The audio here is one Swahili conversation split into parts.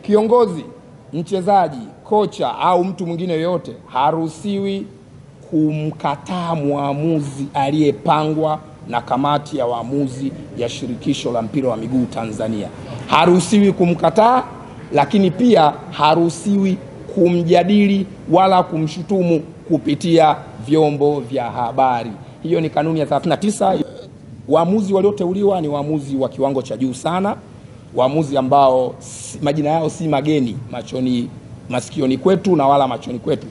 Kiongozi, mchezaji, kocha au mtu mwingine yoyote haruhusiwi kumkataa muamuzi aliyepangwa na kamati ya waamuzi ya shirikisho la mpira wa miguu Tanzania. Haruhusiwi kumkataa, lakini pia haruhusiwi kumjadili wala kumshutumu kupitia vyombo vya habari. Hiyo ni kanuni ya 39. Waamuzi walioteuliwa ni waamuzi wa kiwango cha juu sana, waamuzi ambao majina yao si mageni masikioni kwetu na wala machoni kwetu.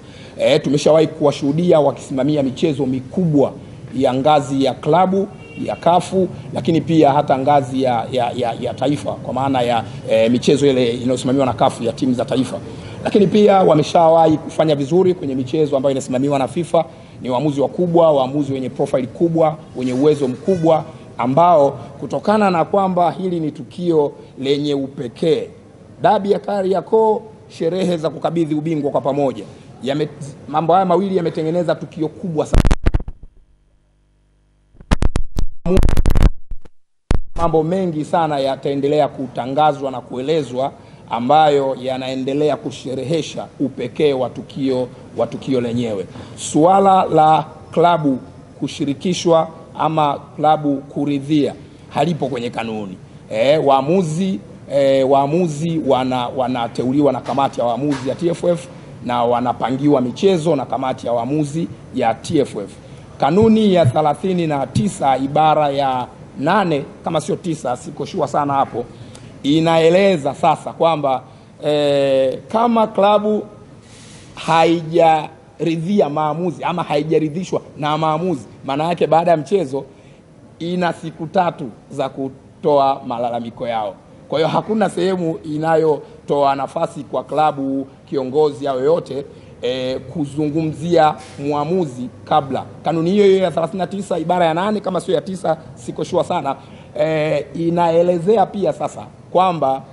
Tumeshawahi kuwashuhudia wakisimamia michezo mikubwa ya ngazi ya klabu ya kafu, lakini pia hata ngazi ya taifa, kwa maana ya michezo ile inayosimamiwa na kafu ya timu za taifa. Lakini pia wameshawahi kufanya vizuri kwenye michezo ambayo inasimamiwa na FIFA. Ni waamuzi wakubwa, waamuzi wenye profile kubwa, wenye uwezo mkubwa, ambao kutokana na kwamba hili ni tukio lenye upekee, dabi ya Kariakoo, sherehe za kukabidhi ubingwa kwa pamoja, mambo haya mawili yametengeneza tukio kubwa sana. Mambo mengi sana yataendelea kutangazwa na kuelezwa ambayo yanaendelea kusherehesha upekee wa tukio lenyewe. Suala la klabu kushirikishwa ama klabu kuridhia halipo kwenye kanuni. Waamuzi wanateuliwa na kamati ya waamuzi ya TFF na wanapangiwa michezo na kamati ya waamuzi ya TFF. Kanuni ya 39 ibara ya 8 kama sio 9, siko shua sana hapo, inaeleza sasa kwamba kama klabu haijaridhia maamuzi ama haijaridhishwa na maamuzi, maana yake baada ya mchezo ina siku 3 za kutoa malalamiko yao. Kwa hiyo hakuna sehemu inayotoa nafasi kwa klabu, kiongozi au yoyote kuzungumzia muamuzi kabla. Kanuni hiyo ya 39 ibara ya 8 kama sio ya 9, siko shua sana, inaelezea pia sasa kwamba